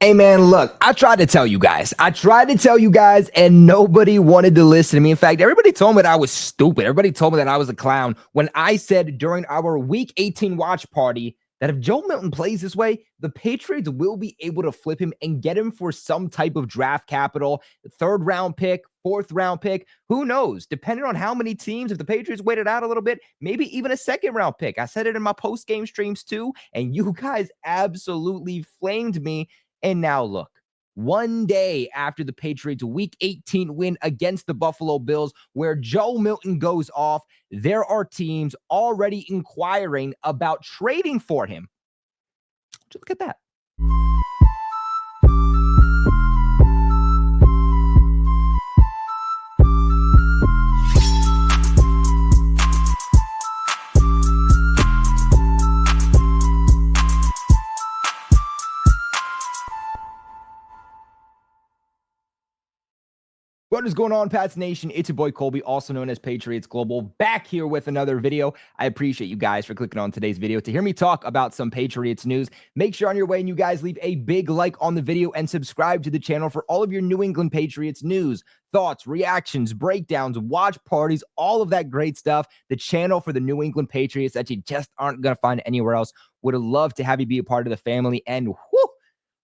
Hey man, look, I tried to tell you guys. And nobody wanted to listen to me. In fact, everybody told me that I was stupid. Everybody told me that I was a clown when I said during our Week 18 watch party that if Joe Milton plays this way, the Patriots will be able to flip him and get him for some type of draft capital, third round pick, fourth round pick. Who knows? Depending on how many teams, if the Patriots waited out a little bit, maybe even a second round pick. I said it in my post game streams too, and you guys absolutely flamed me. And now look, one day after the Patriots' Week 18 win against the Buffalo Bills, where Joe Milton goes off, there are teams already inquiring about trading for him. Just look at that. What is going on, Pats Nation? It's your boy Colby, also known as Patriots Global, back here with another video. I appreciate you guys for clicking on today's video to hear me talk about some Patriots news. Make sure on your way and you guys leave a big like on the video and subscribe to the channel for all of your New England Patriots news, thoughts, reactions, breakdowns, watch parties, all of that great stuff. The channel for the New England Patriots that you just aren't going to find anywhere else. Would love to have you be a part of the family. And whoo,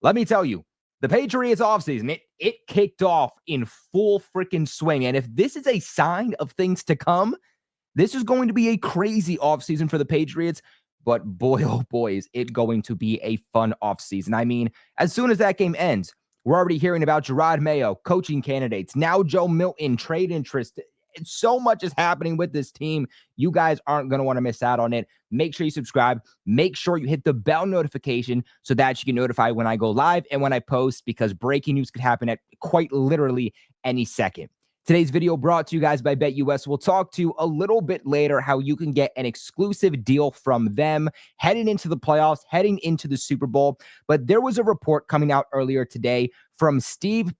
let me tell you, the Patriots offseason, it kicked off in full freaking swing. And if this is a sign of things to come, this is going to be a crazy offseason for the Patriots. But boy, oh boy, is it going to be a fun offseason. I mean, as soon as that game ends, we're already hearing about Gerard Mayo, coaching candidates, now Joe Milton, trade interest. So much is happening with this team. You guys aren't going to want to miss out on it. Make sure you subscribe. Make sure you hit the bell notification so that you get notified when I go live and when I post, because breaking news could happen at quite literally any second. Today's video brought to you guys by BetUS. We'll talk to you a little bit later how you can get an exclusive deal from them heading into the playoffs, heading into the Super Bowl. But there was a report coming out earlier today from Steve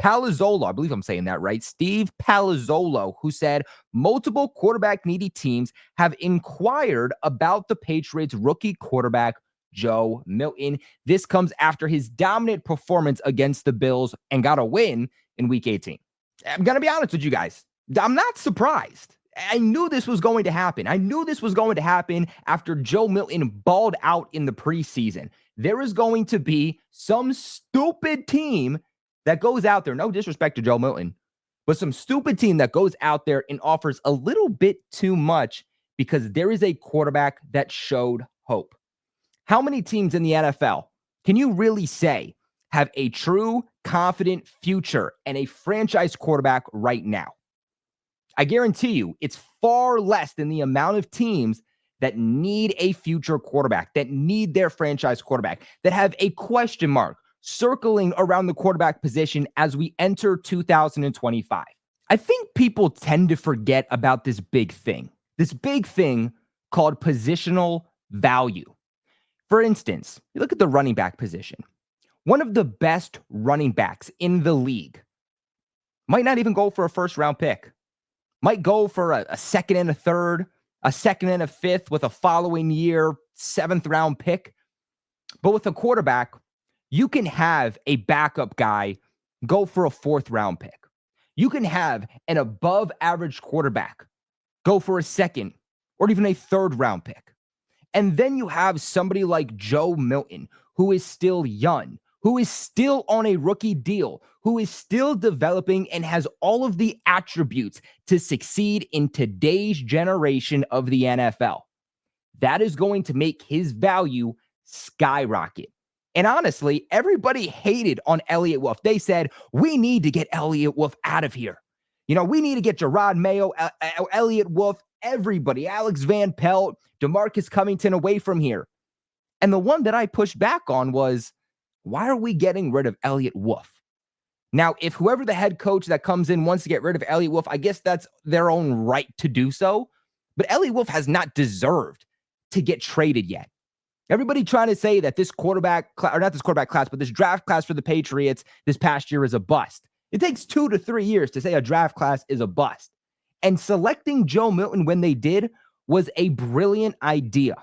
Palazzolo, I believe I'm saying that right, Steve Palazzolo, who said multiple quarterback-needy teams have inquired about the Patriots' rookie quarterback, Joe Milton. This comes after his dominant performance against the Bills and got a win in Week 18. I'm going to be honest with you guys. I'm not surprised. I knew this was going to happen. After Joe Milton balled out in the preseason. There is going to be some stupid team that goes out there, no disrespect to Joe Milton, but some stupid team that goes out there and offers a little bit too much because there is a quarterback that showed hope. How many teams in the NFL can you really say have a true, confident future and a franchise quarterback right now? I guarantee you it's far less than the amount of teams that need a future quarterback, that need their franchise quarterback, that have a question mark circling around the quarterback position as we enter 2025. I think people tend to forget about this big thing called positional value. For instance, you look at the running back position. One of the best running backs in the league might not even go for a first round pick, might go for a second and a third, a second and a fifth with a following year, seventh round pick. But with a quarterback, you can have a backup guy go for a fourth round pick. You can have an above average quarterback go for a second or even a third round pick. And then you have somebody like Joe Milton, who is still young, who is still on a rookie deal, who is still developing and has all of the attributes to succeed in today's generation of the NFL. That is going to make his value skyrocket. And honestly, everybody hated on Elliott Wolf. They said, we need to get Elliott Wolf out of here. You know, we need to get Gerard Mayo, Elliott Wolf, everybody, Alex Van Pelt, DeMarcus Covington away from here. And the one that I pushed back on was, why are we getting rid of Elliott Wolf? Now, if whoever the head coach that comes in wants to get rid of Elliott Wolf, I guess that's their own right to do so. But Elliott Wolf has not deserved to get traded yet. Everybody trying to say that this quarterback, or not this quarterback class, but this draft class for the Patriots this past year is a bust. It takes 2 to 3 years to say a draft class is a bust. And selecting Joe Milton when they did was a brilliant idea.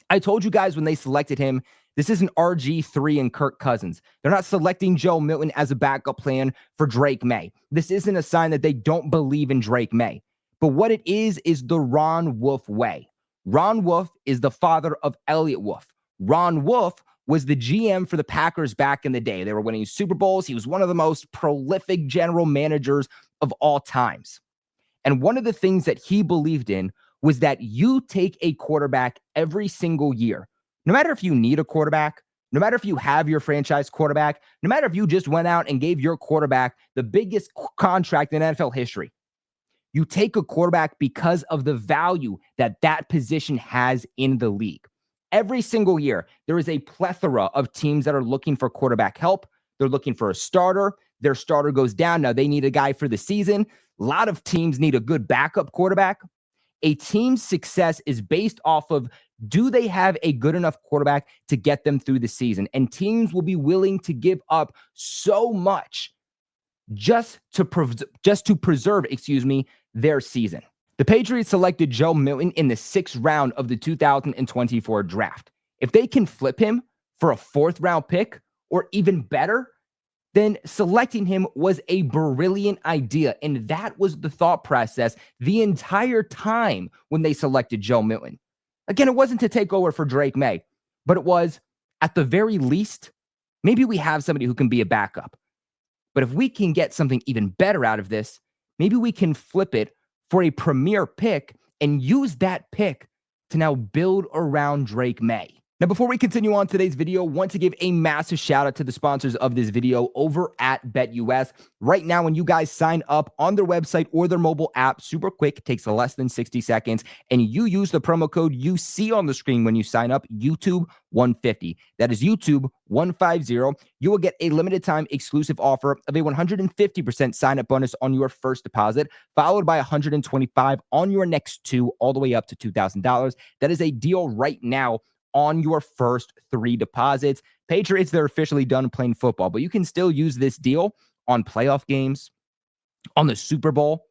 I told you guys when they selected him This isn't RG3 and Kirk Cousins. They're not selecting Joe Milton as a backup plan for Drake May. This isn't a sign that they don't believe in Drake May. But what it is the Ron Wolf way. Ron Wolf is the father of Elliott Wolf. Ron Wolf was the GM for the Packers back in the day. They were winning Super Bowls. He was one of the most prolific general managers of all times. And one of the things that he believed in was that you take a quarterback every single year. No matter if you need a quarterback, no matter if you have your franchise quarterback, no matter if you just went out and gave your quarterback the biggest contract in NFL history, you take a quarterback because of the value that that position has in the league. Every single year, there is a plethora of teams that are looking for quarterback help. They're looking for a starter. Their starter goes down. Now they need a guy for the season. A lot of teams need a good backup quarterback. A team's success is based off of, do they have a good enough quarterback to get them through the season? And teams will be willing to give up so much just to preserve, their season. The Patriots selected Joe Milton in the 6th round of the 2024 draft. If they can flip him for a 4th round pick or even better, then selecting him was a brilliant idea. And that was the thought process the entire time when they selected Joe Milton. Again, it wasn't to take over for Drake May, but it was, at the very least, maybe we have somebody who can be a backup. But if we can get something even better out of this, maybe we can flip it for a premier pick and use that pick to now build around Drake May. Now, before we continue on today's video, I want to give a massive shout out to the sponsors of this video over at BetUS. Right now, when you guys sign up on their website or their mobile app, super quick, takes less than 60 seconds, and you use the promo code you see on the screen when you sign up, YouTube150. That is YouTube150. You will get a limited time exclusive offer of a 150% sign-up bonus on your first deposit, followed by 125 on your next 2, all the way up to $2,000. That is a deal right now on your first 3 deposits. Patriots, they're officially done playing football, but you can still use this deal on playoff games, on the Super Bowl.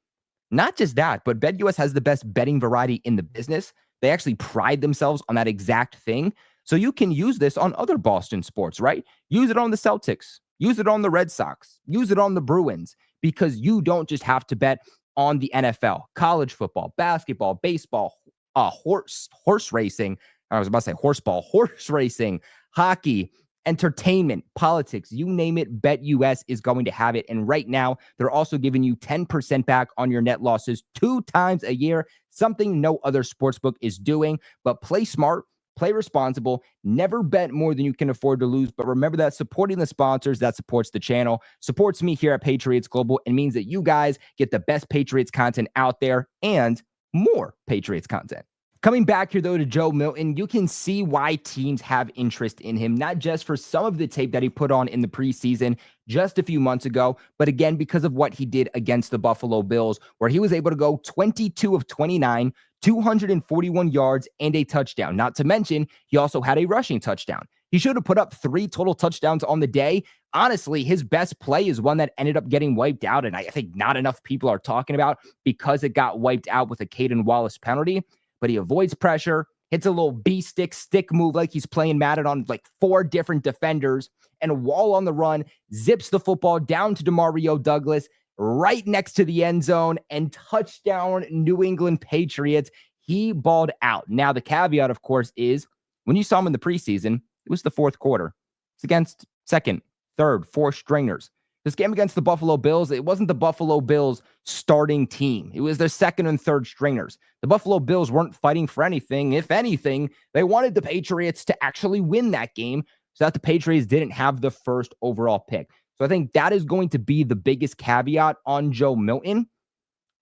Not just that, but BetUS has the best betting variety in the business. They actually pride themselves on that exact thing. So you can use this on other Boston sports, right? Use it on the Celtics. Use it on the Red Sox. Use it on the Bruins, because you don't just have to bet on the NFL, college football, basketball, baseball, horse racing. I was about to say horseball, horse racing, hockey, entertainment, politics, you name it, BetUS is going to have it. And right now, they're also giving you 10% back on your net losses 2 times a year, something no other sportsbook is doing. But play smart, play responsible, never bet more than you can afford to lose. But remember that supporting the sponsors, that supports the channel, supports me here at Patriots Global, and means that you guys get the best Patriots content out there and more Patriots content. Coming back here, though, to Joe Milton, you can see why teams have interest in him, not just for some of the tape that he put on in the preseason just a few months ago, but again, because of what he did against the Buffalo Bills, where he was able to go 22 of 29, 241 yards, and a touchdown. Not to mention, he also had a rushing touchdown. He should have put up 3 total touchdowns on the day. Honestly, his best play is one that ended up getting wiped out, and I think not enough people are talking about because it got wiped out with a Caden Wallace penalty. But he avoids pressure, hits a little stick move like he's playing Madden on like 4 different defenders, and a wall on the run, zips the football down to DeMario Douglas, right next to the end zone, and touchdown, New England Patriots. He balled out. Now, the caveat, of course, is when you saw him in the preseason, it was the 4th quarter. It's against 2nd, 3rd, 4th stringers. This game against the Buffalo Bills, it wasn't the Buffalo Bills starting team. It was their 2nd and 3rd stringers. The Buffalo Bills weren't fighting for anything. If anything, they wanted the Patriots to actually win that game so that the Patriots didn't have the 1st overall pick. So I think that is going to be the biggest caveat on Joe Milton.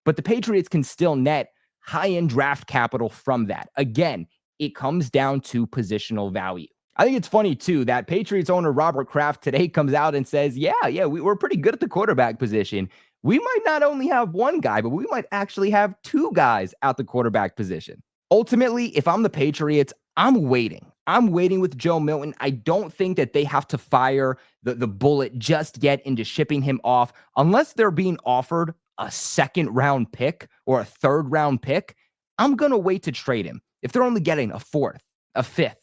But the Patriots can still net high-end draft capital from that. Again, it comes down to positional value. I think it's funny, too, that Patriots owner Robert Kraft today comes out and says, we're pretty good at the quarterback position. We might not only have 1 guy, but we might actually have 2 guys at the quarterback position. Ultimately, if I'm the Patriots, I'm waiting. I'm waiting with Joe Milton. I don't think that they have to fire the bullet just yet into shipping him off unless they're being offered a 2nd round pick or a 3rd round pick. I'm going to wait to trade him. If they're only getting a 4th, a 5th,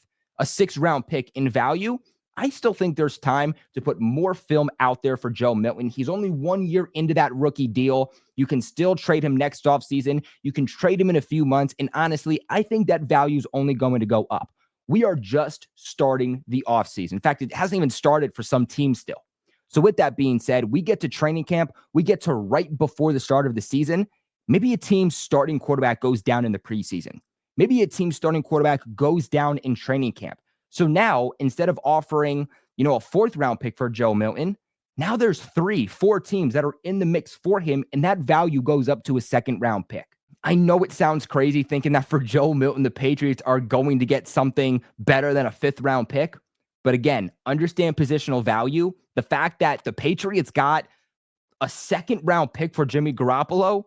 a 6th-round pick in value, I still think there's time to put more film out there for Joe Milton. He's only 1 year into that rookie deal. You can still trade him next offseason. You can trade him in a few months. And honestly, I think that value is only going to go up. We are just starting the offseason. In fact, it hasn't even started for some teams still. So with that being said, we get to training camp. We get to right before the start of the season. Maybe a team's starting quarterback goes down in the preseason. Maybe a team's starting quarterback goes down in training camp. So now, instead of offering, a 4th-round pick for Joe Milton, now there's 4 teams that are in the mix for him, and that value goes up to a 2nd-round pick. I know it sounds crazy thinking that for Joe Milton, the Patriots are going to get something better than a 5th-round pick. But again, understand positional value. The fact that the Patriots got a 2nd-round pick for Jimmy Garoppolo,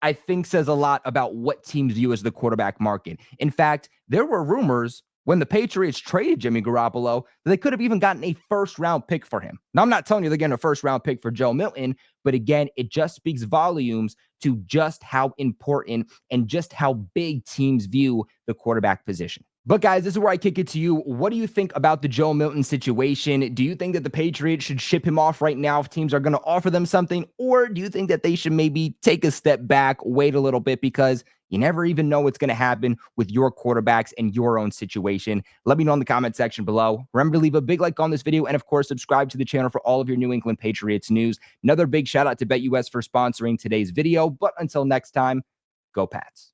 I think says a lot about what teams view as the quarterback market. In fact, there were rumors when the Patriots traded Jimmy Garoppolo that they could have even gotten a 1st-round pick for him. Now, I'm not telling you they're getting a 1st-round pick for Joe Milton, but again, it just speaks volumes to just how important and just how big teams view the quarterback position. But guys, this is where I kick it to you. What do you think about the Joe Milton situation? Do you think that the Patriots should ship him off right now if teams are going to offer them something? Or do you think that they should maybe take a step back, wait a little bit, because you never even know what's going to happen with your quarterbacks and your own situation? Let me know in the comment section below. Remember to leave a big like on this video and, of course, subscribe to the channel for all of your New England Patriots news. Another big shout out to BetUS for sponsoring today's video. But until next time, go Pats.